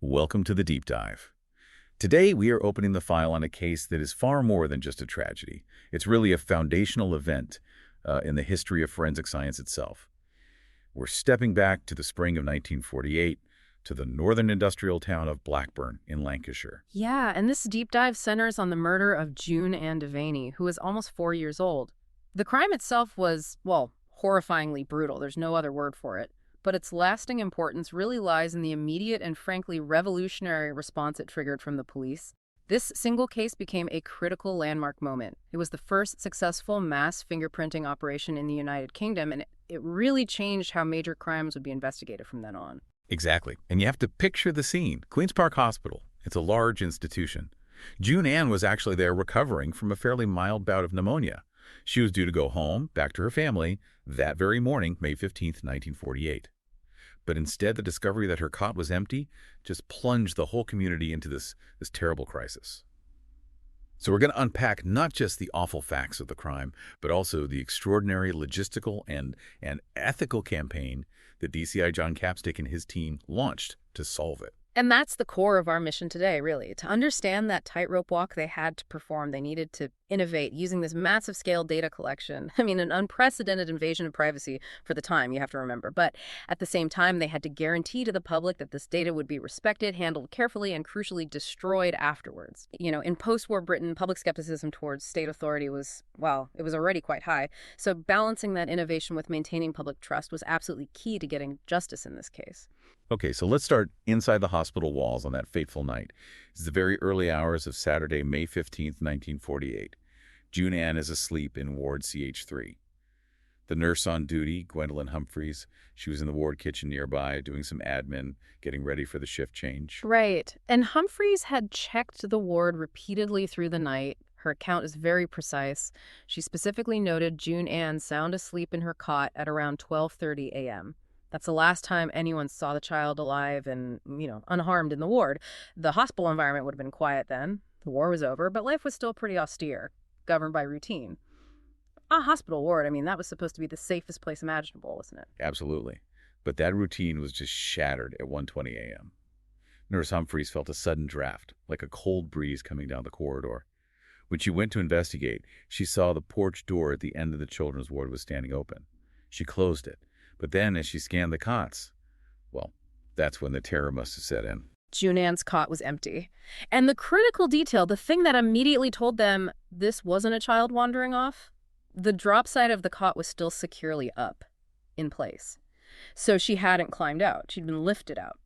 Welcome to the Deep Dive. Today, we are opening the file on a case that is far more than just a tragedy. It's really a foundational event in the history of forensic science itself. We're stepping back to the spring of 1948 to the northern industrial town of Blackburn in Lancashire. Yeah, and this deep dive centers on the murder of June Anne Devaney, who was almost 4 years old. The crime itself was, well, horrifyingly brutal. There's no other word for it. But its lasting importance really lies in the immediate and frankly revolutionary response it triggered from the police. This single case became a critical landmark moment. It was the first successful mass fingerprinting operation in the United Kingdom, and it really changed how major crimes would be investigated from then on. Exactly. And you have to picture the scene. Queen's Park Hospital. It's a large institution. June Anne was actually there recovering from a fairly mild bout of pneumonia. She was due to go home, back to her family, that very morning, May 15th, 1948. But instead, the discovery that her cot was empty just plunged the whole community into this terrible crisis. So we're going to unpack not just the awful facts of the crime, but also the extraordinary logistical and ethical campaign that DCI John Capstick and his team launched to solve it. And that's the core of our mission today, really. To understand that tightrope walk they had to perform, they needed to innovate using this massive scale data collection. I mean, an unprecedented invasion of privacy for the time, you have to remember. But at the same time, they had to guarantee to the public that this data would be respected, handled carefully, and crucially destroyed afterwards. You know, in post-war Britain, public skepticism towards state authority was, well, it was already quite high. So balancing that innovation with maintaining public trust was absolutely key to getting justice in this case. Okay, so let's start inside the hospital walls on that fateful night. It's the very early hours of Saturday, May 15th, 1948. June Anne is asleep in Ward CH3. The nurse on duty, Gwendolyn Humphreys, she was in the ward kitchen nearby doing some admin, getting ready for the shift change. Right. And Humphreys had checked the ward repeatedly through the night. Her account is very precise. She specifically noted June Anne sound asleep in her cot at around 12:30 a.m. That's the last time anyone saw the child alive and, unharmed in the ward. The hospital environment would have been quiet then. The war was over, but life was still pretty austere, governed by routine. A hospital ward, that was supposed to be the safest place imaginable, wasn't it? Absolutely. But that routine was just shattered at 1:20 a.m. Nurse Humphreys felt a sudden draft, like a cold breeze coming down the corridor. When she went to investigate, she saw the porch door at the end of the children's ward was standing open. She closed it. But then, as she scanned the cots, well, that's when the terror must have set in. June Anne's cot was empty. And the critical detail, the thing that immediately told them this wasn't a child wandering off, the drop side of the cot was still securely up, in place. So she hadn't climbed out. She'd been lifted out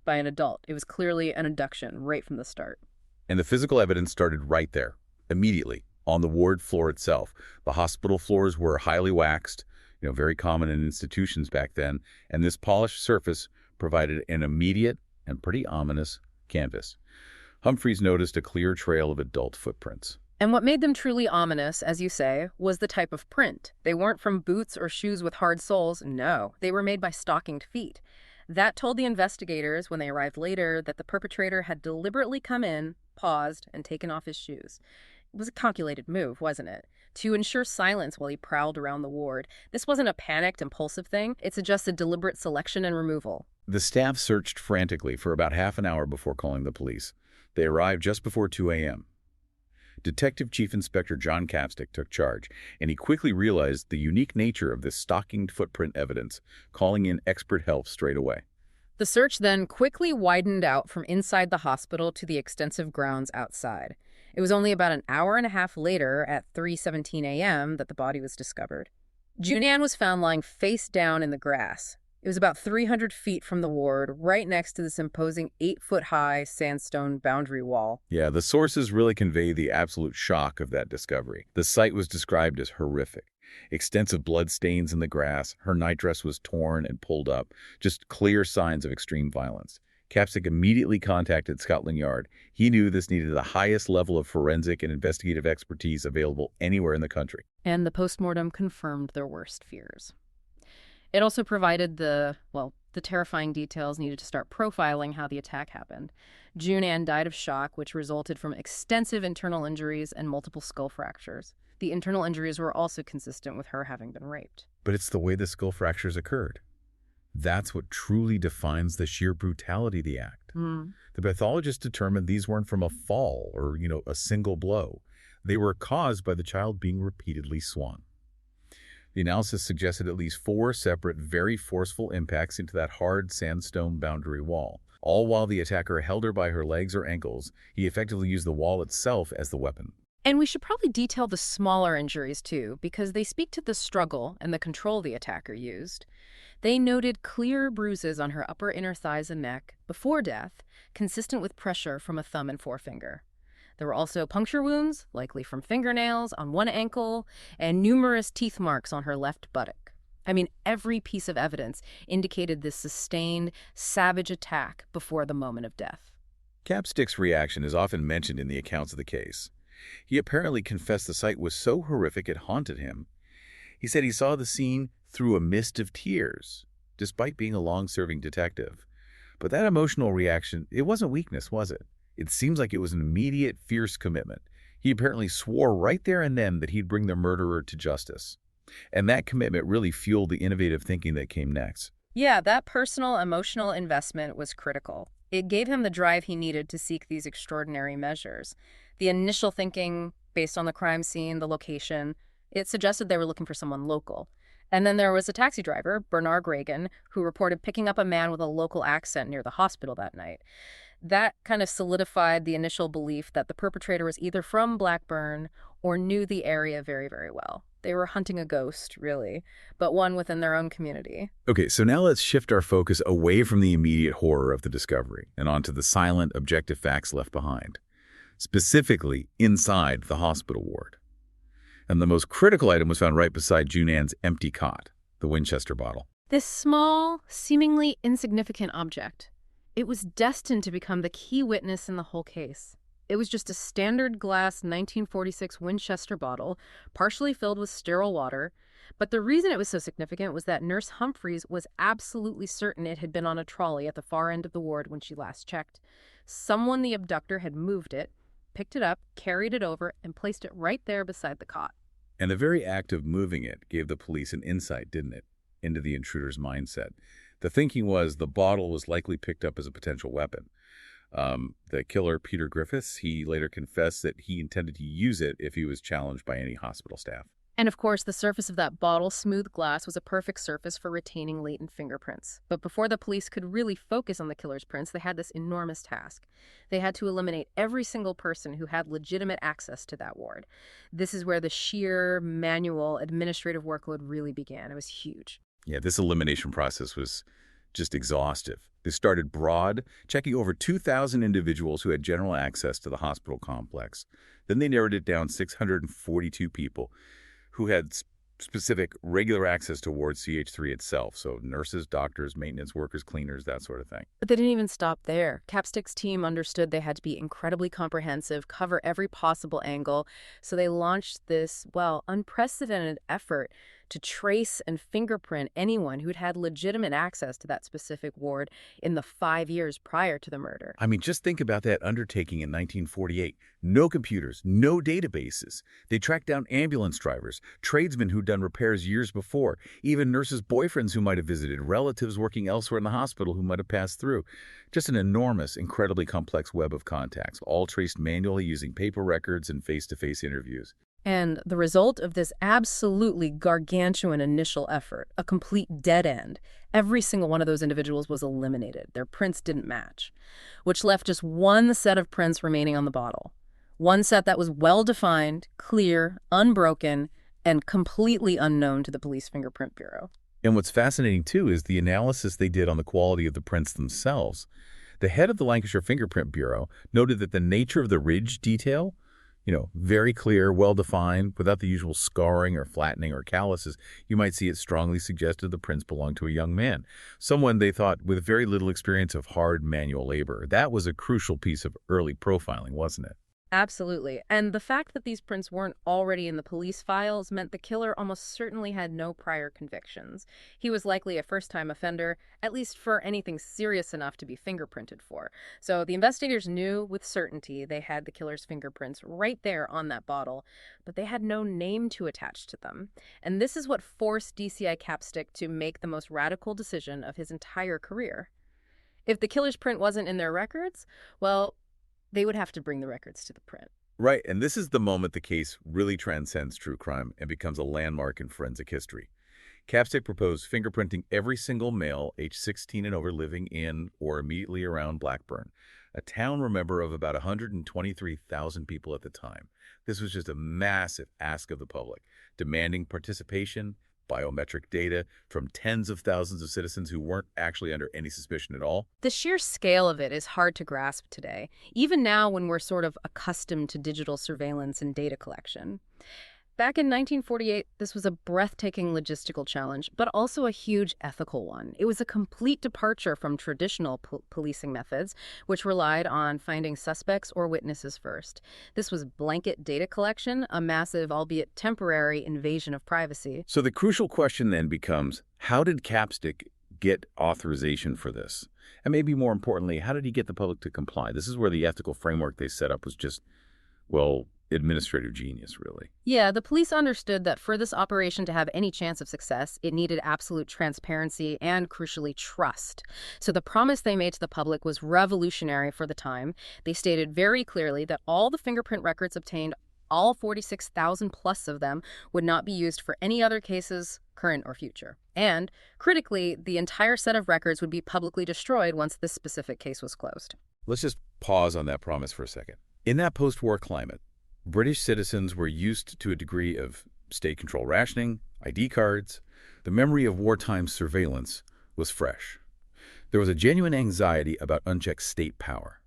by an adult. It was clearly an abduction right from the start. And the physical evidence started right there, immediately, on the ward floor itself. The hospital floors were highly waxed, very common in institutions back then, and this polished surface provided an immediate and pretty ominous canvas. Humphreys noticed a clear trail of adult footprints. And what made them truly ominous, as you say, was the type of print. They weren't from boots or shoes with hard soles. No, they were made by stockinged feet. That told the investigators, when they arrived later, that the perpetrator had deliberately come in, paused, and taken off his shoes. It was a calculated move, wasn't it? To ensure silence while he prowled around the ward. This wasn't a panicked, impulsive thing. It's just a deliberate selection and removal. The staff searched frantically for about half an hour before calling the police. They arrived just before 2 a.m. Detective Chief Inspector John Capstick took charge, and he quickly realized the unique nature of this stockinged footprint evidence, calling in expert help straight away. The search then quickly widened out from inside the hospital to the extensive grounds outside. It was only about an hour and a half later, at 3:17 a.m., that the body was discovered. June Anne was found lying face down in the grass. It was about 300 feet from the ward, right next to this imposing 8-foot-high sandstone boundary wall. Yeah, the sources really convey the absolute shock of that discovery. The sight was described as horrific. Extensive blood stains in the grass, her nightdress was torn and pulled up, just clear signs of extreme violence. Capstick immediately contacted Scotland Yard. He knew this needed the highest level of forensic and investigative expertise available anywhere in the country. And the postmortem confirmed their worst fears. It also provided the terrifying details needed to start profiling how the attack happened. June Anne died of shock, which resulted from extensive internal injuries and multiple skull fractures. The internal injuries were also consistent with her having been raped. But it's the way the skull fractures occurred. That's what truly defines the sheer brutality of the act. Hmm. The pathologist determined these weren't from a fall or, a single blow. They were caused by the child being repeatedly swung. The analysis suggested at least 4 separate, very forceful impacts into that hard sandstone boundary wall. All while the attacker held her by her legs or ankles, he effectively used the wall itself as the weapon. And we should probably detail the smaller injuries too, because they speak to the struggle and the control the attacker used. They noted clear bruises on her upper inner thighs and neck before death, consistent with pressure from a thumb and forefinger. There were also puncture wounds, likely from fingernails, on one ankle, and numerous teeth marks on her left buttock. I mean, every piece of evidence indicated this sustained, savage attack before the moment of death. Capstick's reaction is often mentioned in the accounts of the case. He apparently confessed the sight was so horrific it haunted him. He said he saw the scene through a mist of tears, despite being a long-serving detective. But that emotional reaction, it wasn't weakness, was it? It seems like it was an immediate, fierce commitment. He apparently swore right there and then that he'd bring the murderer to justice. And that commitment really fueled the innovative thinking that came next. Yeah, that personal, emotional investment was critical. It gave him the drive he needed to seek these extraordinary measures. The initial thinking, based on the crime scene, the location, it suggested they were looking for someone local. And then there was a taxi driver, Bernard Reagan, who reported picking up a man with a local accent near the hospital that night. That kind of solidified the initial belief that the perpetrator was either from Blackburn or knew the area very, very well. They were hunting a ghost, really, but one within their own community. Okay, so now let's shift our focus away from the immediate horror of the discovery and onto the silent, objective facts left behind, specifically inside the hospital ward. And the most critical item was found right beside June Anne's empty cot, the Winchester bottle. This small, seemingly insignificant object, it was destined to become the key witness in the whole case. It was just a standard glass 1946 Winchester bottle, partially filled with sterile water. But the reason it was so significant was that Nurse Humphreys was absolutely certain it had been on a trolley at the far end of the ward when she last checked. Someone, the abductor, had moved it, picked it up, carried it over, and placed it right there beside the cot. And the very act of moving it gave the police an insight, didn't it, into the intruder's mindset. The thinking was the bottle was likely picked up as a potential weapon. The killer, Peter Griffiths, he later confessed that he intended to use it if he was challenged by any hospital staff. And of course, the surface of that bottle, smooth glass, was a perfect surface for retaining latent fingerprints. But before the police could really focus on the killer's prints, they had this enormous task. They had to eliminate every single person who had legitimate access to that ward. This is where the sheer manual administrative workload really began. It was huge. Yeah, this elimination process was just exhaustive. They started broad, checking over 2,000 individuals who had general access to the hospital complex. Then they narrowed it down 642 people who had specific regular access to Ward CH3 itself, so nurses, doctors, maintenance workers, cleaners, that sort of thing. But they didn't even stop there. Capstick's team understood they had to be incredibly comprehensive, cover every possible angle, so they launched this, unprecedented effort to trace and fingerprint anyone who'd had legitimate access to that specific ward in the 5 years prior to the murder. I mean, just think about that undertaking in 1948. No computers, no databases. They tracked down ambulance drivers, tradesmen who'd done repairs years before, even nurses' boyfriends who might have visited, relatives working elsewhere in the hospital who might have passed through. Just an enormous, incredibly complex web of contacts, all traced manually using paper records and face-to-face interviews. And the result of this absolutely gargantuan initial effort, a complete dead end, every single one of those individuals was eliminated. Their prints didn't match, which left just one set of prints remaining on the bottle. One set that was well-defined, clear, unbroken, and completely unknown to the Police Fingerprint Bureau. And what's fascinating, too, is the analysis they did on the quality of the prints themselves. The head of the Lancashire Fingerprint Bureau noted that the nature of the ridge detail, very clear, well-defined, without the usual scarring or flattening or calluses, you might see it strongly suggested the prints belonged to a young man, someone they thought with very little experience of hard manual labor. That was a crucial piece of early profiling, wasn't it? Absolutely. And the fact that these prints weren't already in the police files meant the killer almost certainly had no prior convictions. He was likely a first-time offender, at least for anything serious enough to be fingerprinted for. So the investigators knew with certainty they had the killer's fingerprints right there on that bottle, but they had no name to attach to them. And this is what forced DCI Capstick to make the most radical decision of his entire career. If the killer's print wasn't in their records, well, they would have to bring the records to the print. Right, and this is the moment the case really transcends true crime and becomes a landmark in forensic history. Capstick proposed fingerprinting every single male aged 16 and over living in or immediately around Blackburn, a town, remember, of about 123,000 people at the time. This was just a massive ask of the public, demanding participation, biometric data from tens of thousands of citizens who weren't actually under any suspicion at all. The sheer scale of it is hard to grasp today, even now when we're sort of accustomed to digital surveillance and data collection. Back in 1948, this was a breathtaking logistical challenge, but also a huge ethical one. It was a complete departure from traditional policing methods, which relied on finding suspects or witnesses first. This was blanket data collection, a massive, albeit temporary, invasion of privacy. So the crucial question then becomes, how did Capstick get authorization for this? And maybe more importantly, how did he get the public to comply? This is where the ethical framework they set up was just, well, administrative genius, really. Yeah, the police understood that for this operation to have any chance of success, it needed absolute transparency and, crucially, trust. So the promise they made to the public was revolutionary for the time. They stated very clearly that all the fingerprint records obtained, all 46,000 plus of them, would not be used for any other cases, current or future. And, critically, the entire set of records would be publicly destroyed once this specific case was closed. Let's just pause on that promise for a second. In that post-war climate, British citizens were used to a degree of state control rationing, ID cards. The memory of wartime surveillance was fresh. There was a genuine anxiety about unchecked state power.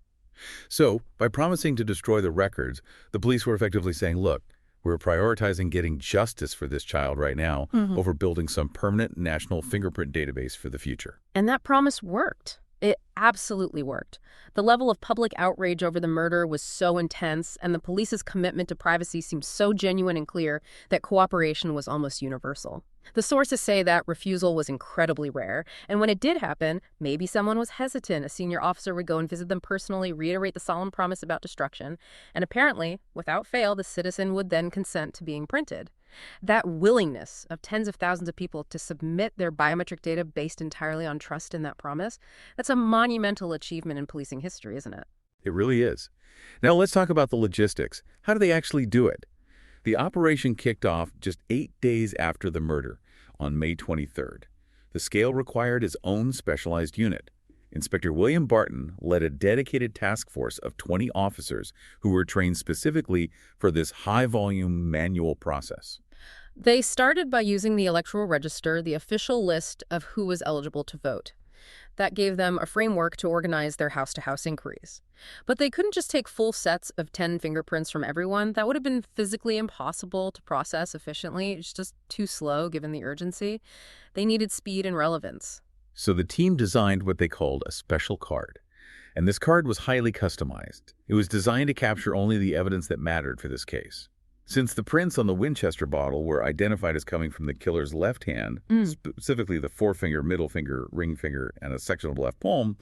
So, by promising to destroy the records, the police were effectively saying, look, we're prioritizing getting justice for this child right now over building some permanent national fingerprint database for the future. And that promise worked. It absolutely worked. The level of public outrage over the murder was so intense, and the police's commitment to privacy seemed so genuine and clear that cooperation was almost universal. The sources say that refusal was incredibly rare, and when it did happen, maybe someone was hesitant. A senior officer would go and visit them personally, reiterate the solemn promise about destruction, and apparently, without fail, the citizen would then consent to being printed. That willingness of tens of thousands of people to submit their biometric data based entirely on trust in that promise, that's a monumental achievement in policing history, isn't it? It really is. Now let's talk about the logistics. How do they actually do it? The operation kicked off just 8 days after the murder, on May 23rd. The scale required its own specialized unit. Inspector William Barton led a dedicated task force of 20 officers who were trained specifically for this high-volume manual process. They started by using the electoral register, the official list of who was eligible to vote. That gave them a framework to organize their house-to-house inquiries. But they couldn't just take full sets of 10 fingerprints from everyone. That would have been physically impossible to process efficiently. It's just too slow given the urgency. They needed speed and relevance. So the team designed what they called a special card. And this card was highly customized. It was designed to capture only the evidence that mattered for this case. Since the prints on the Winchester bottle were identified as coming from the killer's left hand, specifically the forefinger, middle finger, ring finger, and a section of the left palm,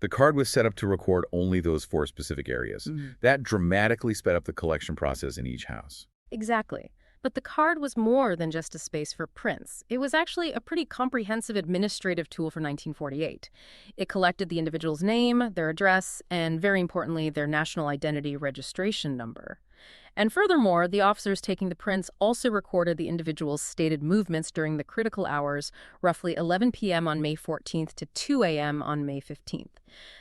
the card was set up to record only those 4 specific areas. That dramatically sped up the collection process in each house. Exactly. But the card was more than just a space for prints. It was actually a pretty comprehensive administrative tool for 1948. It collected the individual's name, their address, and very importantly, their national identity registration number. And furthermore, the officers taking the prints also recorded the individual's stated movements during the critical hours, roughly 11 p.m. on May 14th to 2 a.m. on May 15th.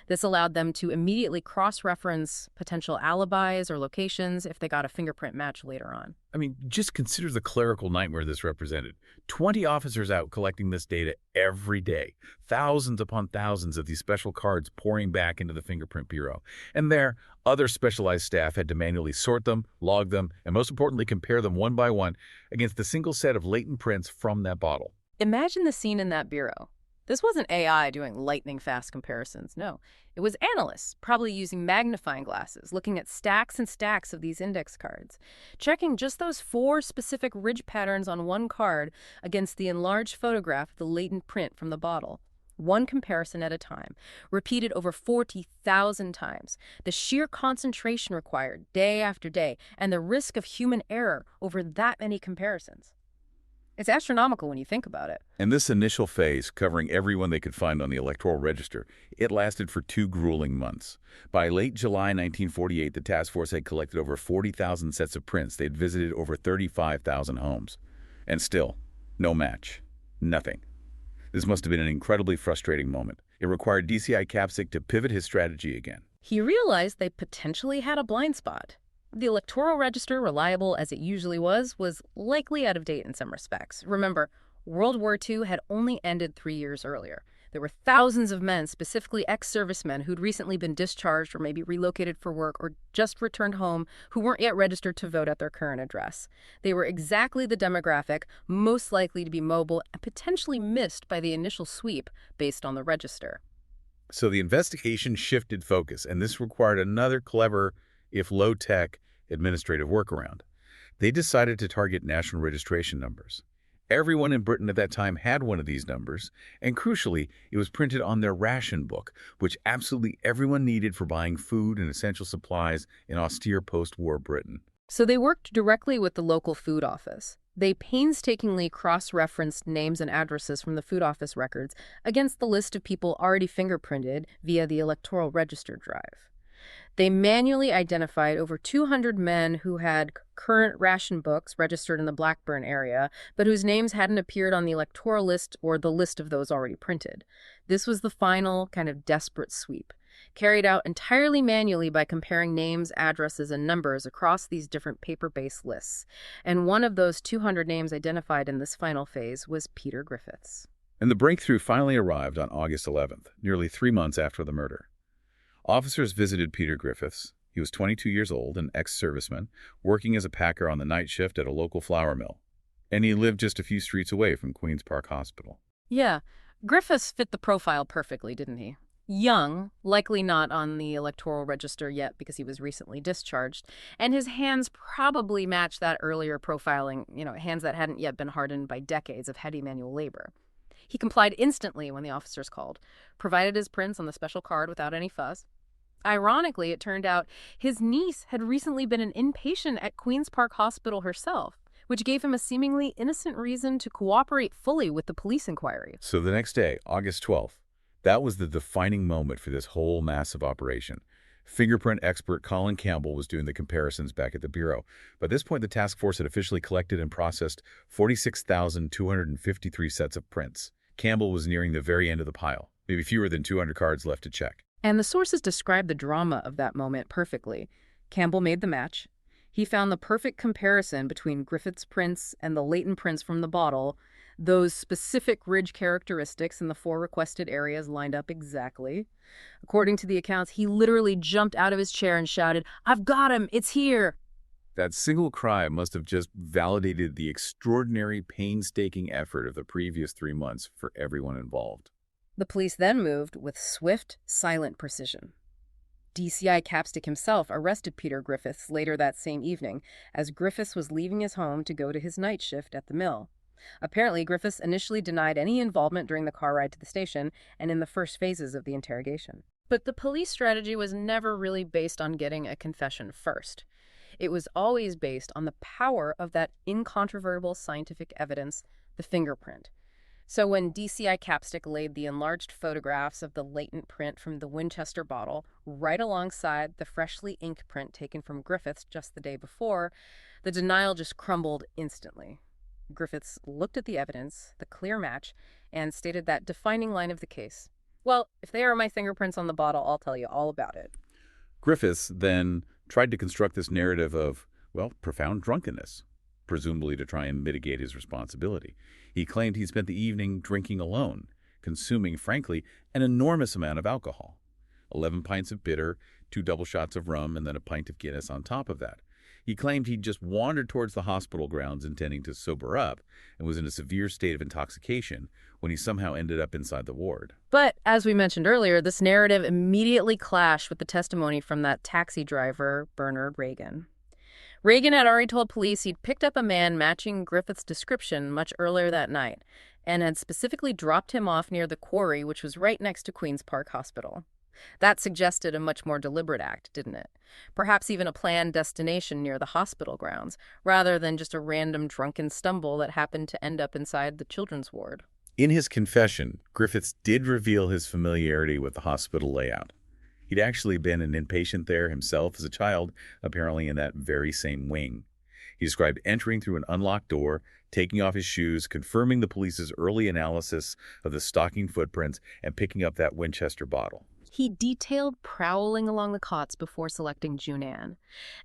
This allowed them to immediately cross-reference potential alibis or locations if they got a fingerprint match later on. I mean, just consider the clerical nightmare this represented. 20 officers out collecting this data every day. Thousands upon thousands of these special cards pouring back into the Fingerprint Bureau. And there, other specialized staff had to manually sort them, log them, and most importantly, compare them one by one against a single set of latent prints from that bottle. Imagine the scene in that bureau. This wasn't AI doing lightning-fast comparisons. No, it was analysts, probably using magnifying glasses, looking at stacks and stacks of these index cards, checking just those 4 specific ridge patterns on one card against the enlarged photograph of the latent print from the bottle. One comparison at a time, repeated over 40,000 times. The sheer concentration required day after day, and the risk of human error over that many comparisons. It's astronomical when you think about it. And this initial phase, covering everyone they could find on the electoral register, it lasted for 2 grueling months. By late July 1948, the task force had collected over 40,000 sets of prints. They had visited over 35,000 homes. And still, no match. Nothing. This must have been an incredibly frustrating moment. It required DCI Capsick to pivot his strategy again. He realized they potentially had a blind spot. The electoral register, reliable as it usually was likely out of date in some respects. Remember, World War II had only ended 3 years earlier. There were thousands of men, specifically ex-servicemen, who'd recently been discharged or maybe relocated for work or just returned home, who weren't yet registered to vote at their current address. They were exactly the demographic most likely to be mobile and potentially missed by the initial sweep based on the register. So the investigation shifted focus, and this required another clever, if low-tech, administrative workaround. They decided to target national registration numbers. Everyone in Britain at that time had one of these numbers, and crucially, it was printed on their ration book, which absolutely everyone needed for buying food and essential supplies in austere post-war Britain. So they worked directly with the local food office. They painstakingly cross-referenced names and addresses from the food office records against the list of people already fingerprinted via the electoral register drive. They manually identified over 200 men who had current ration books registered in the Blackburn area, but whose names hadn't appeared on the electoral list or the list of those already printed. This was the final kind of desperate sweep, carried out entirely manually by comparing names, addresses, and numbers across these different paper-based lists. And one of those 200 names identified in this final phase was Peter Griffiths. And the breakthrough finally arrived on August 11th, nearly 3 months after the murder. Officers visited Peter Griffiths. He was 22 years old, an ex-serviceman, working as a packer on the night shift at a local flour mill. And he lived just a few streets away from Queen's Park Hospital. Yeah, Griffiths fit the profile perfectly, didn't he? Young, likely not on the electoral register yet because he was recently discharged, and his hands probably matched that earlier profiling, hands that hadn't yet been hardened by decades of heavy manual labor. He complied instantly when the officers called, provided his prints on the special card without any fuss. Ironically, it turned out his niece had recently been an inpatient at Queen's Park Hospital herself, which gave him a seemingly innocent reason to cooperate fully with the police inquiry. So the next day, August 12th, that was the defining moment for this whole massive operation. Fingerprint expert Colin Campbell was doing the comparisons back at the Bureau. By this point, the task force had officially collected and processed 46,253 sets of prints. Campbell was nearing the very end of the pile, maybe fewer than 200 cards left to check. And the sources describe the drama of that moment perfectly. Campbell made the match. He found the perfect comparison between Griffith's prints and the latent prints from the bottle. Those specific ridge characteristics in the 4 requested areas lined up exactly. According to the accounts, he literally jumped out of his chair and shouted, "I've got him! It's here!" That single cry must have just validated the extraordinary, painstaking effort of the previous 3 months for everyone involved. The police then moved with swift, silent precision. DCI Capstick himself arrested Peter Griffiths later that same evening as Griffiths was leaving his home to go to his night shift at the mill. Apparently, Griffiths initially denied any involvement during the car ride to the station and in the first phases of the interrogation. But the police strategy was never really based on getting a confession first. It was always based on the power of that incontrovertible scientific evidence, the fingerprint. So when DCI Capstick laid the enlarged photographs of the latent print from the Winchester bottle right alongside the freshly inked print taken from Griffiths just the day before, the denial just crumbled instantly. Griffiths looked at the evidence, the clear match, and stated that defining line of the case. "Well, if they are my fingerprints on the bottle, I'll tell you all about it." Griffiths then tried to construct this narrative of, profound drunkenness, presumably to try and mitigate his responsibility. He claimed he spent the evening drinking alone, consuming, frankly, an enormous amount of alcohol. 11 pints of bitter, 2 double shots of rum, and then a pint of Guinness on top of that. He claimed he'd just wandered towards the hospital grounds intending to sober up and was in a severe state of intoxication when he somehow ended up inside the ward. But, as we mentioned earlier, this narrative immediately clashed with the testimony from that taxi driver, Bernard Reagan. Reagan had already told police he'd picked up a man matching Griffith's description much earlier that night and had specifically dropped him off near the quarry, which was right next to Queen's Park Hospital. That suggested a much more deliberate act, didn't it? Perhaps even a planned destination near the hospital grounds, rather than just a random drunken stumble that happened to end up inside the children's ward. In his confession, Griffiths did reveal his familiarity with the hospital layout. He'd actually been an inpatient there himself as a child, apparently in that very same wing. He described entering through an unlocked door, taking off his shoes, confirming the police's early analysis of the stocking footprints, and picking up that Winchester bottle. He detailed prowling along the cots before selecting June Anne.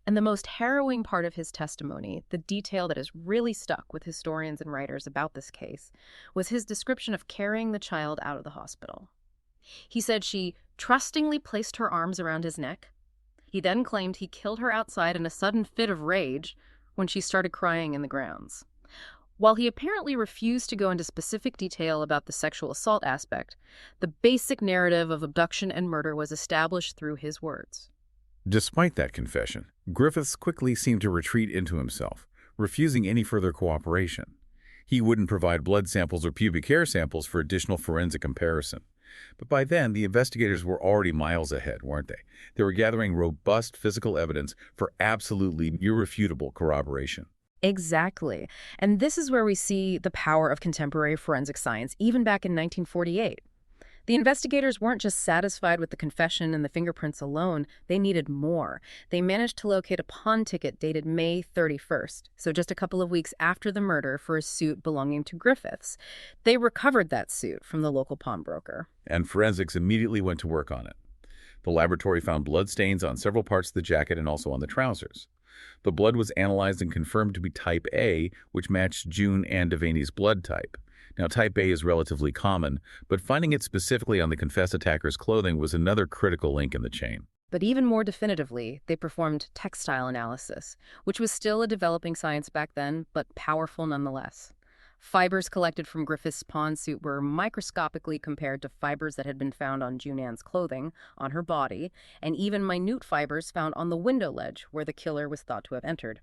And the most harrowing part of his testimony, the detail that has really stuck with historians and writers about this case, was his description of carrying the child out of the hospital. He said she trustingly placed her arms around his neck. He then claimed he killed her outside in a sudden fit of rage when she started crying in the grounds. While he apparently refused to go into specific detail about the sexual assault aspect, the basic narrative of abduction and murder was established through his words. Despite that confession, Griffiths quickly seemed to retreat into himself, refusing any further cooperation. He wouldn't provide blood samples or pubic hair samples for additional forensic comparison. But by then, the investigators were already miles ahead, weren't they? They were gathering robust physical evidence for absolutely irrefutable corroboration. Exactly. And this is where we see the power of contemporary forensic science, even back in 1948. The investigators weren't just satisfied with the confession and the fingerprints alone. They needed more. They managed to locate a pawn ticket dated May 31st, so just a couple of weeks after the murder, for a suit belonging to Griffiths. They recovered that suit from the local pawnbroker. And forensics immediately went to work on it. The laboratory found blood stains on several parts of the jacket and also on the trousers. The blood was analyzed and confirmed to be type A, which matched June Anne Devaney's blood type. Now, type A is relatively common, but finding it specifically on the confessed attacker's clothing was another critical link in the chain. But even more definitively, they performed textile analysis, which was still a developing science back then, but powerful nonetheless. Fibers collected from Griffiths' pawn suit were microscopically compared to fibers that had been found on June Anne's clothing, on her body, and even minute fibers found on the window ledge where the killer was thought to have entered.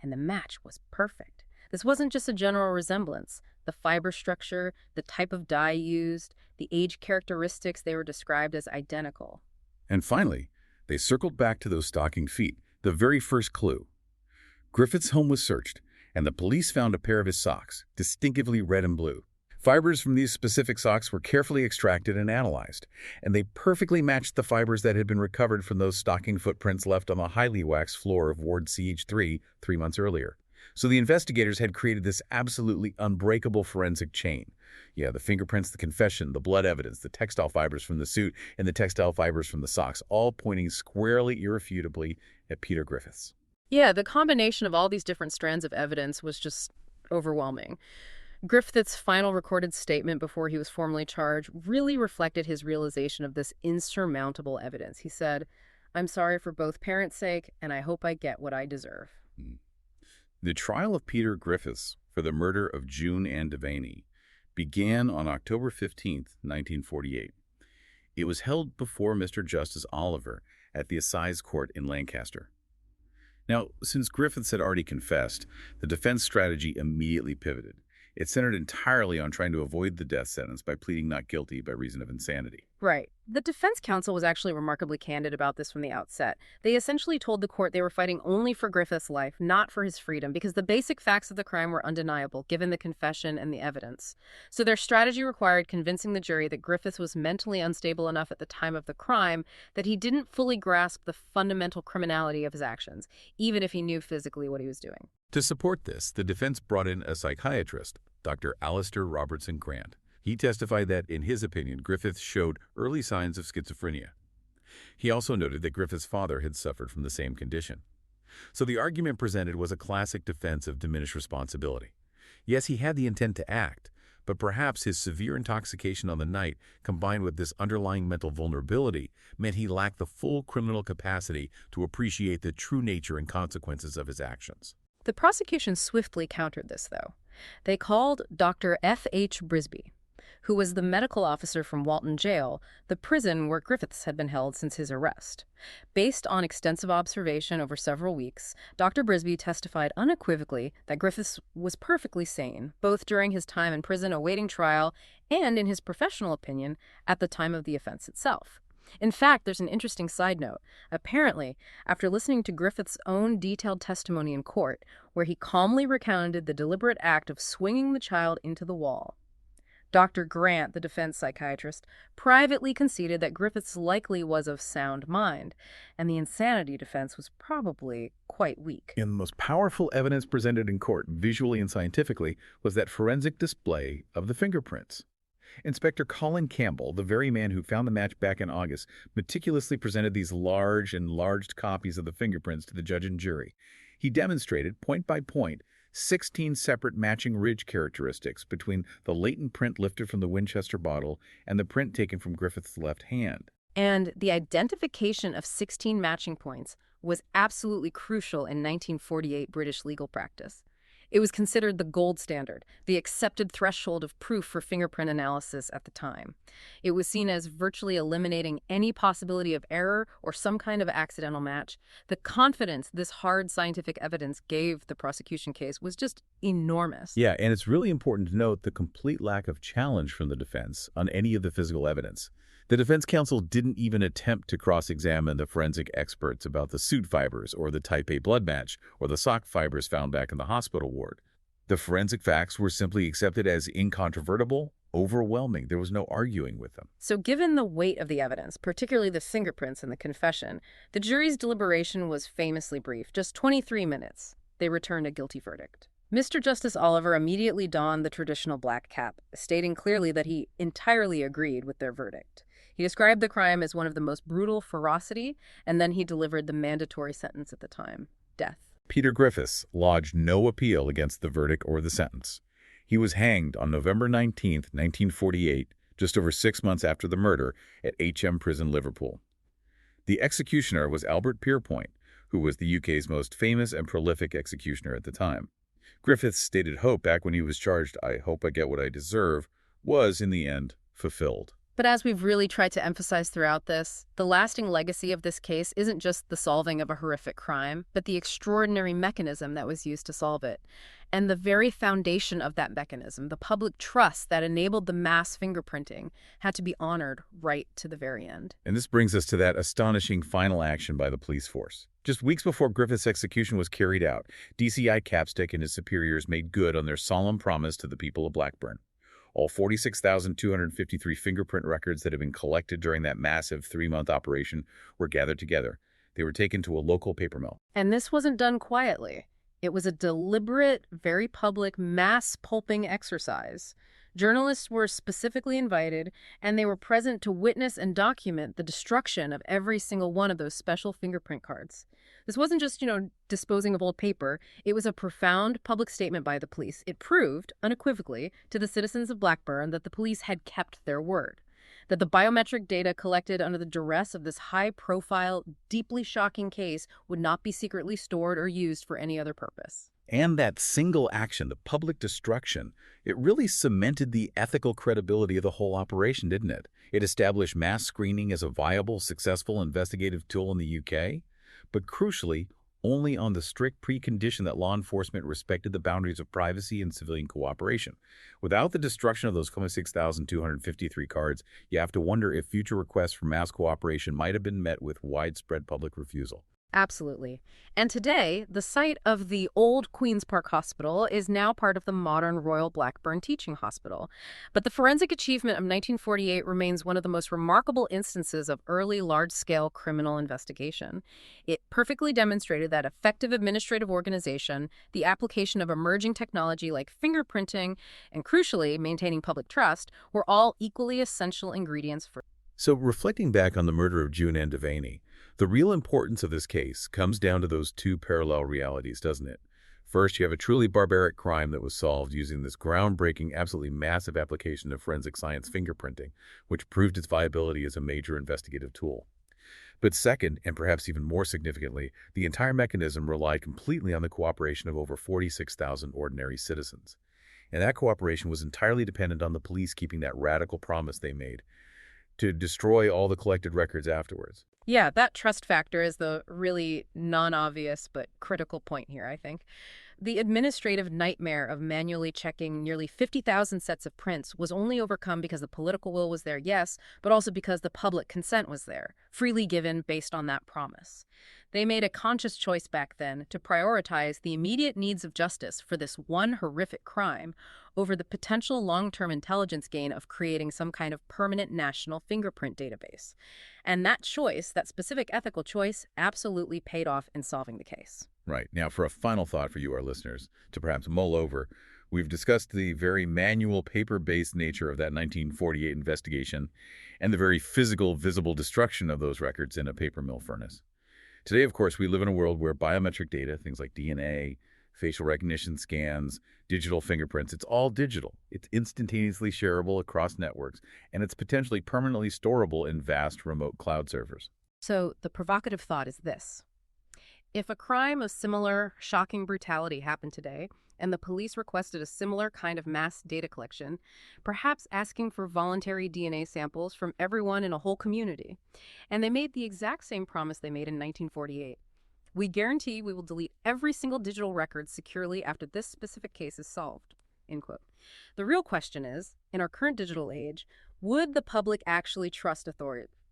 And the match was perfect. This wasn't just a general resemblance. The fiber structure, the type of dye used, the age characteristics, they were described as identical. And finally, they circled back to those stocking feet, the very first clue. Griffiths' home was searched, and the police found a pair of his socks, distinctively red and blue. Fibers from these specific socks were carefully extracted and analyzed, and they perfectly matched the fibers that had been recovered from those stocking footprints left on the highly waxed floor of Ward CH3 3 months earlier. So the investigators had created this absolutely unbreakable forensic chain. Yeah, the fingerprints, the confession, the blood evidence, the textile fibers from the suit, and the textile fibers from the socks, all pointing squarely, irrefutably at Peter Griffiths. Yeah, the combination of all these different strands of evidence was just overwhelming. Griffiths' final recorded statement before he was formally charged really reflected his realization of this insurmountable evidence. He said, "I'm sorry for both parents' sake, and I hope I get what I deserve." The trial of Peter Griffiths for the murder of June Anne Devaney began on October 15, 1948. It was held before Mr. Justice Oliver at the Assize Court in Lancaster. Now, since Griffiths had already confessed, the defense strategy immediately pivoted. It centered entirely on trying to avoid the death sentence by pleading not guilty by reason of insanity. Right. The defense counsel was actually remarkably candid about this from the outset. They essentially told the court they were fighting only for Griffiths' life, not for his freedom, because the basic facts of the crime were undeniable, given the confession and the evidence. So their strategy required convincing the jury that Griffiths was mentally unstable enough at the time of the crime that he didn't fully grasp the fundamental criminality of his actions, even if he knew physically what he was doing. To support this, the defense brought in a psychiatrist, Dr. Alistair Robertson Grant. He testified that, in his opinion, Griffiths showed early signs of schizophrenia. He also noted that Griffiths' father had suffered from the same condition. So the argument presented was a classic defense of diminished responsibility. Yes, he had the intent to act, but perhaps his severe intoxication on the night, combined with this underlying mental vulnerability, meant he lacked the full criminal capacity to appreciate the true nature and consequences of his actions. The prosecution swiftly countered this, though. They called Dr. F.H. Brisby, who was the medical officer from Walton Jail, the prison where Griffiths had been held since his arrest. Based on extensive observation over several weeks, Dr. Brisby testified unequivocally that Griffiths was perfectly sane, both during his time in prison awaiting trial and, in his professional opinion, at the time of the offense itself. In fact, there's an interesting side note. Apparently, after listening to Griffiths' own detailed testimony in court, where he calmly recounted the deliberate act of swinging the child into the wall, Dr. Grant, the defense psychiatrist, privately conceded that Griffiths likely was of sound mind, and the insanity defense was probably quite weak. And the most powerful evidence presented in court, visually and scientifically, was that forensic display of the fingerprints. Inspector Colin Campbell, the very man who found the match back in August, meticulously presented these large, enlarged copies of the fingerprints to the judge and jury. He demonstrated, point by point, 16 separate matching ridge characteristics between the latent print lifted from the Winchester bottle and the print taken from Griffith's left hand. And the identification of 16 matching points was absolutely crucial in 1948 British legal practice. It was considered the gold standard, the accepted threshold of proof for fingerprint analysis at the time. It was seen as virtually eliminating any possibility of error or some kind of accidental match. The confidence this hard scientific evidence gave the prosecution case was just enormous. Yeah, and it's really important to note the complete lack of challenge from the defense on any of the physical evidence. The defense counsel didn't even attempt to cross-examine the forensic experts about the suit fibers or the type A blood match or the sock fibers found back in the hospital ward. The forensic facts were simply accepted as incontrovertible, overwhelming. There was no arguing with them. So given the weight of the evidence, particularly the fingerprints and the confession, the jury's deliberation was famously brief, just 23 minutes. They returned a guilty verdict. Mr. Justice Oliver immediately donned the traditional black cap, stating clearly that he entirely agreed with their verdict. He described the crime as one of the most brutal ferocity, and then he delivered the mandatory sentence at the time, death. Peter Griffiths lodged no appeal against the verdict or the sentence. He was hanged on November 19, 1948, just over 6 months after the murder, at HM Prison, Liverpool. The executioner was Albert Pierpoint, who was the UK's most famous and prolific executioner at the time. Griffiths' stated hope back when he was charged, "I hope I get what I deserve," was, in the end, fulfilled. But as we've really tried to emphasize throughout this, the lasting legacy of this case isn't just the solving of a horrific crime, but the extraordinary mechanism that was used to solve it. And the very foundation of that mechanism, the public trust that enabled the mass fingerprinting, had to be honored right to the very end. And this brings us to that astonishing final action by the police force. Just weeks before Griffiths' execution was carried out, DCI Capstick and his superiors made good on their solemn promise to the people of Blackburn. All 46,253 fingerprint records that had been collected during that massive 3-month operation were gathered together. They were taken to a local paper mill. And this wasn't done quietly. It was a deliberate, very public, mass pulping exercise. Journalists were specifically invited, and they were present to witness and document the destruction of every single one of those special fingerprint cards. This wasn't just, disposing of old paper. It was a profound public statement by the police. It proved, unequivocally, to the citizens of Blackburn that the police had kept their word, that the biometric data collected under the duress of this high-profile, deeply shocking case would not be secretly stored or used for any other purpose. And that single action, the public destruction, it really cemented the ethical credibility of the whole operation, didn't it? It established mass screening as a viable, successful investigative tool in the UK, but crucially, only on the strict precondition that law enforcement respected the boundaries of privacy and civilian cooperation. Without the destruction of those 26,253 cards, you have to wonder if future requests for mass cooperation might have been met with widespread public refusal. Absolutely. And today, the site of the old Queen's Park Hospital is now part of the modern Royal Blackburn Teaching Hospital. But the forensic achievement of 1948 remains one of the most remarkable instances of early large-scale criminal investigation. It perfectly demonstrated that effective administrative organization, the application of emerging technology like fingerprinting, and crucially, maintaining public trust, were all equally essential ingredients for. So reflecting back on the murder of June Anne Devaney, the real importance of this case comes down to those two parallel realities, doesn't it? First, you have a truly barbaric crime that was solved using this groundbreaking, absolutely massive application of forensic science fingerprinting, which proved its viability as a major investigative tool. But second, and perhaps even more significantly, the entire mechanism relied completely on the cooperation of over 46,000 ordinary citizens. And that cooperation was entirely dependent on the police keeping that radical promise they made to destroy all the collected records afterwards. Yeah, that trust factor is the really non-obvious but critical point here, I think. The administrative nightmare of manually checking nearly 50,000 sets of prints was only overcome because the political will was there, yes, but also because the public consent was there, freely given based on that promise. They made a conscious choice back then to prioritize the immediate needs of justice for this one horrific crime over the potential long-term intelligence gain of creating some kind of permanent national fingerprint database. And that choice, that specific ethical choice, absolutely paid off in solving the case. Right. Now, for a final thought for you, our listeners, to perhaps mull over, we've discussed the very manual, paper-based nature of that 1948 investigation and the very physical, visible destruction of those records in a paper mill furnace. Today, of course, we live in a world where biometric data, things like DNA, facial recognition scans, digital fingerprints, it's all digital. It's instantaneously shareable across networks, and it's potentially permanently storable in vast remote cloud servers. So the provocative thought is this. If a crime of similar shocking brutality happened today, and the police requested a similar kind of mass data collection, perhaps asking for voluntary DNA samples from everyone in a whole community, and they made the exact same promise they made in 1948. We guarantee we will delete every single digital record securely after this specific case is solved. End quote. The real question is, in our current digital age, would the public actually trust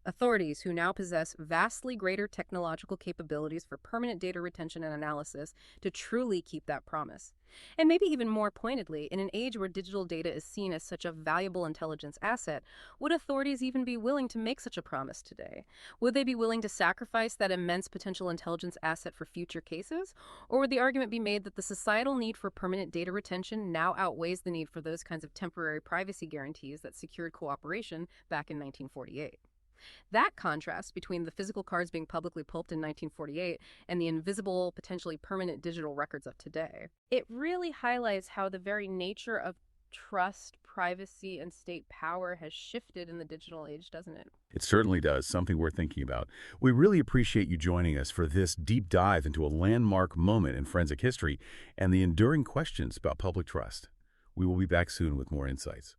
authorities who now possess vastly greater technological capabilities for permanent data retention and analysis to truly keep that promise? And maybe even more pointedly, in an age where digital data is seen as such a valuable intelligence asset, would authorities even be willing to make such a promise today? Would they be willing to sacrifice that immense potential intelligence asset for future cases? Or would the argument be made that the societal need for permanent data retention now outweighs the need for those kinds of temporary privacy guarantees that secured cooperation back in 1948? That contrast between the physical cards being publicly pulped in 1948 and the invisible, potentially permanent digital records of today, it really highlights how the very nature of trust, privacy, and state power has shifted in the digital age, doesn't it? It certainly does, something worth thinking about. We really appreciate you joining us for this deep dive into a landmark moment in forensic history and the enduring questions about public trust. We will be back soon with more insights.